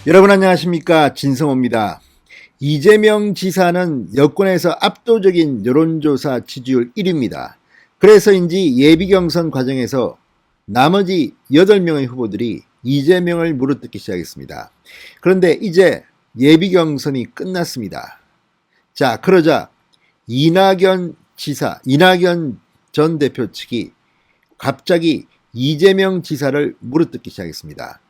여러분 안녕하십니까, 진성호입니다. 이재명 지사는 여권에서 압도적인 여론조사 지지율 1위입니다. 그래서인지 예비경선 과정에서 나머지 8명의 후보들이 이재명을 물어뜯기 시작했습니다. 그런데 이제 예비경선이 끝났습니다. 자, 그러자 이낙연 전 대표 측이 갑자기 이재명 지사를 물어뜯기 시작했습니다.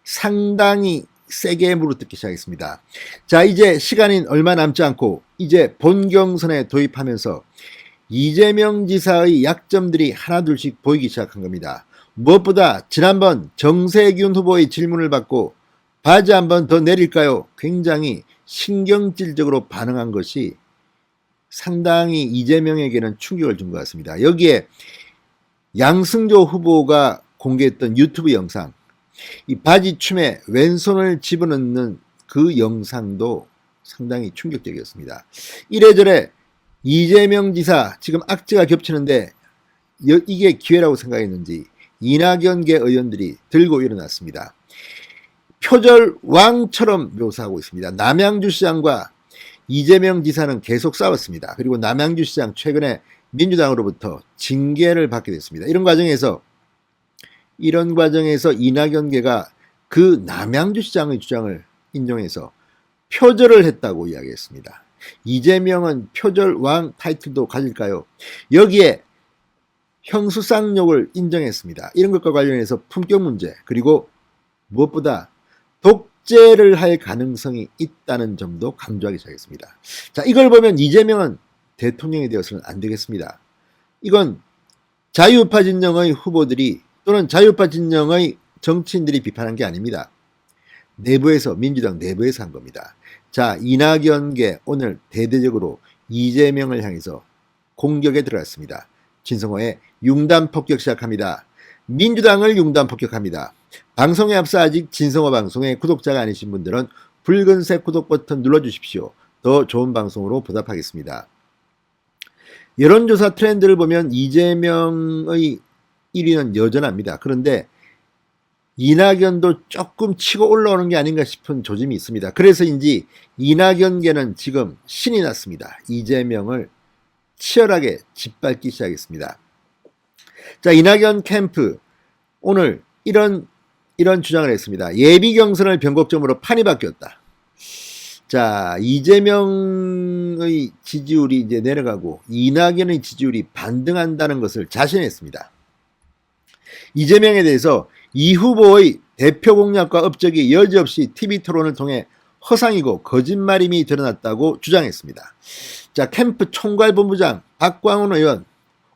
상당히 세게 물어뜯기 시작했습니다. 자, 이제 시간이 얼마 남지 않고 이제 본경선에 도입하면서 이재명 지사의 약점들이 하나둘씩 보이기 시작한 겁니다. 무엇보다 지난번 정세균 후보의 질문을 받고 바지 한 번 더 내릴까요? 굉장히 신경질적으로 반응한 것이 상당히 이재명에게는 충격을 준 것 같습니다. 여기에 양승조 후보가 공개했던 유튜브 영상, 이 바지 춤에 왼손을 집어넣는 그 영상도 상당히 충격적이었습니다. 이래저래 이재명 지사 지금 악재가 겹치는데 이게 기회라고 생각했는지 이낙연계 의원들이 들고 일어났습니다. 표절 왕처럼 묘사하고 있습니다. 남양주시장과 이재명 지사는 계속 싸웠습니다. 그리고 남양주시장 최근에 민주당으로부터 징계를 받게 됐습니다. 이런 과정에서 이낙연계가 그 남양주시장의 주장을 인용해서 표절을 했다고 이야기했습니다. 이재명은 표절왕 타이틀도 가질까요? 여기에 형수쌍욕을 인정했습니다. 이런 것과 관련해서 품격 문제, 그리고 무엇보다 독재를 할 가능성이 있다는 점도 강조하기 시작했습니다. 자, 이걸 보면 이재명은 대통령이 되어서는 안 되겠습니다. 이건 자유우파 진영의 후보들이 또는 자유우파 진영의 정치인들이 비판한 게 아닙니다. 내부에서, 민주당 내부에서 한 겁니다. 자, 이낙연계 오늘 대대적으로 이재명을 향해서 공격에 들어갔습니다. 진성호의 융단 폭격 시작합니다. 민주당을 융단 폭격합니다. 방송에 앞서 아직 진성호 방송의 구독자가 아니신 분들은 붉은색 구독 버튼 눌러주십시오. 더 좋은 방송으로 보답하겠습니다. 여론조사 트렌드를 보면 이재명의 1위는 여전합니다. 그런데 이낙연도 조금 치고 올라오는 게 아닌가 싶은 조짐이 있습니다. 그래서인지 이낙연계는 지금 신이 났습니다. 이재명을 치열하게 짓밟기 시작했습니다. 자, 이낙연 캠프 오늘 이런 주장을 했습니다. 예비 경선을 변곡점으로 판이 바뀌었다. 자, 이재명의 지지율이 이제 내려가고 이낙연의 지지율이 반등한다는 것을 자신했습니다. 이재명에 대해서 이 후보의 대표 공약과 업적이 여지없이 TV토론을 통해 허상이고 거짓말임이 드러났다고 주장했습니다. 자, 캠프 총괄본부장 박광훈 의원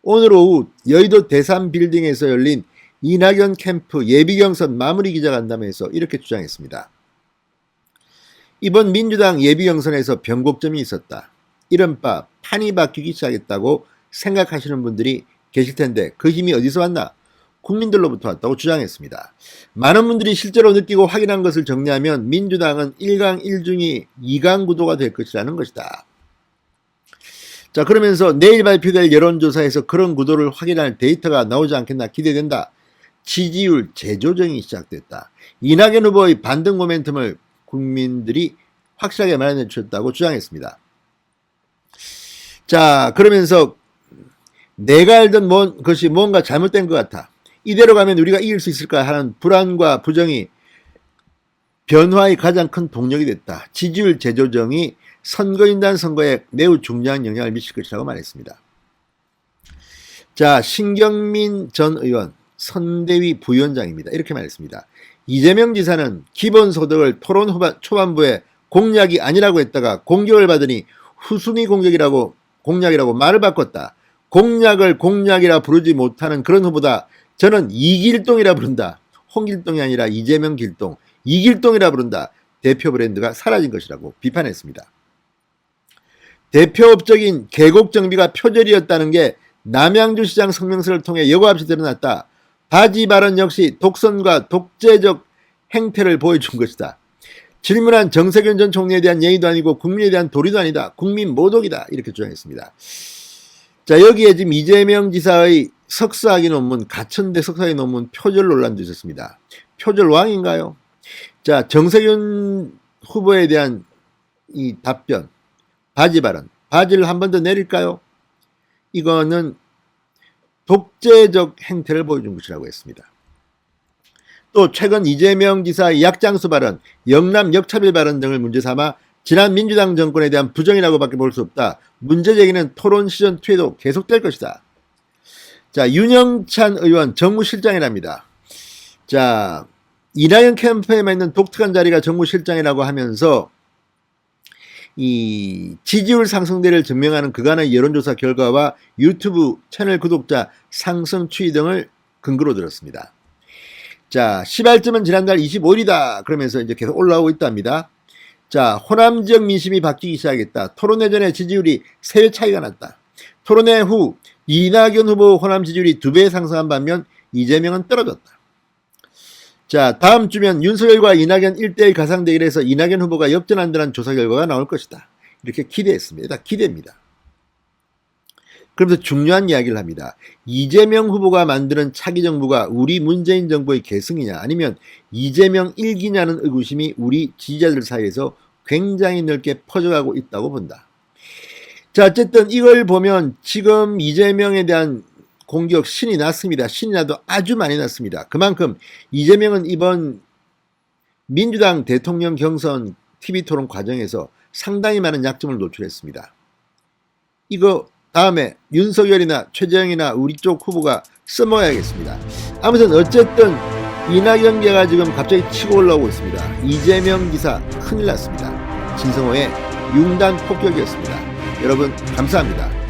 오늘 오후 여의도 대삼빌딩에서 열린 이낙연 캠프 예비경선 마무리 기자간담회에서 이렇게 주장했습니다. 이번 민주당 예비경선에서 변곡점이 있었다. 이른바 판이 바뀌기 시작했다고 생각하시는 분들이 계실 텐데 그 힘이 어디서 왔나? 국민들로부터 왔다고 주장했습니다. 많은 분들이 실제로 느끼고 확인한 것을 정리하면 민주당은 1강 1중이 2강 구도가 될 것이라는 것이다. 자, 그러면서 내일 발표될 여론조사에서 그런 구도를 확인할 데이터가 나오지 않겠나 기대된다. 지지율 재조정이 시작됐다. 이낙연 후보의 반등 모멘텀을 국민들이 확실하게 마련해 주셨다고 주장했습니다. 자, 그러면서 내가 알던 것이 뭔가 잘못된 것 같아. 이대로 가면 우리가 이길 수 있을까 하는 불안과 부정이 변화의 가장 큰 동력이 됐다. 지지율 재조정이 선거인단 선거에 매우 중요한 영향을 미칠 것이라고 말했습니다. 자, 신경민 전 의원 선대위 부위원장입니다. 이렇게 말했습니다. 이재명 지사는 기본소득을 토론 초반부에 공약이 아니라고 했다가 공격을 받으니 후순위 공약이라고 말을 바꿨다. 공약을 공약이라 부르지 못하는 그런 후보다 저는 이길동이라 부른다. 홍길동이 아니라 이재명 길동, 이길동이라 부른다. 대표 브랜드가 사라진 것이라고 비판했습니다. 대표 업적인 계곡 정비가 표절이었다는 게 남양주시장 성명서를 통해 여과 없이 드러났다. 바지 발언 역시 독선과 독재적 행태를 보여준 것이다. 질문한 정세균 전 총리에 대한 예의도 아니고 국민에 대한 도리도 아니다. 국민 모독이다. 이렇게 주장했습니다. 자, 여기에 지금 이재명 지사의 석사학위 논문, 가천대 석사학위 논문 표절 논란도 있었습니다. 표절 왕인가요? 자, 정세균 후보에 대한 이 답변, 바지 발언, 바지를 한 번 더 내릴까요? 이거는 독재적 행태를 보여준 것이라고 했습니다. 또 최근 이재명 지사의 약장수 발언, 영남 역차별 발언 등을 문제 삼아 지난 민주당 정권에 대한 부정이라고밖에 볼 수 없다. 문제 제기는 토론 시즌 2에도 계속될 것이다. 자, 윤영찬 의원 정무실장이랍니다. 자, 이낙연 캠프에만 있는 독특한 자리가 정무실장이라고 하면서 이 지지율 상승세를 증명하는 그간의 여론조사 결과와 유튜브 채널 구독자 상승 추이 등을 근거로 들었습니다. 자, 시발점은 지난달 25일이다. 그러면서 이제 계속 올라오고 있답니다. 자, 호남 지역 민심이 바뀌기 시작했다. 토론회 전에 지지율이 3배 차이가 났다. 토론회 후 이낙연 후보 호남 지지율이 2배 상승한 반면 이재명은 떨어졌다. 자, 다음 주면 윤석열과 이낙연 1대1 가상대결에서 이낙연 후보가 역전한다는 조사 결과가 나올 것이다. 이렇게 기대했습니다. 기대입니다. 그러면서 중요한 이야기를 합니다. 이재명 후보가 만드는 차기 정부가 우리 문재인 정부의 계승이냐 아니면 이재명 일기냐는 의구심이 우리 지지자들 사이에서 굉장히 넓게 퍼져가고 있다고 본다. 자, 어쨌든 이걸 보면 지금 이재명에 대한 공격 신이 났습니다. 신이 나도 아주 많이 났습니다. 그만큼 이재명은 이번 민주당 대통령 경선 TV토론 과정에서 상당히 많은 약점을 노출했습니다. 이거 다음에 윤석열이나 최재형이나 우리 쪽 후보가 써먹어야겠습니다. 아무튼 어쨌든 이낙연계가 지금 갑자기 치고 올라오고 있습니다. 이재명 기사 큰일 났습니다. 진성호의 융단 폭격이었습니다. 여러분 감사합니다.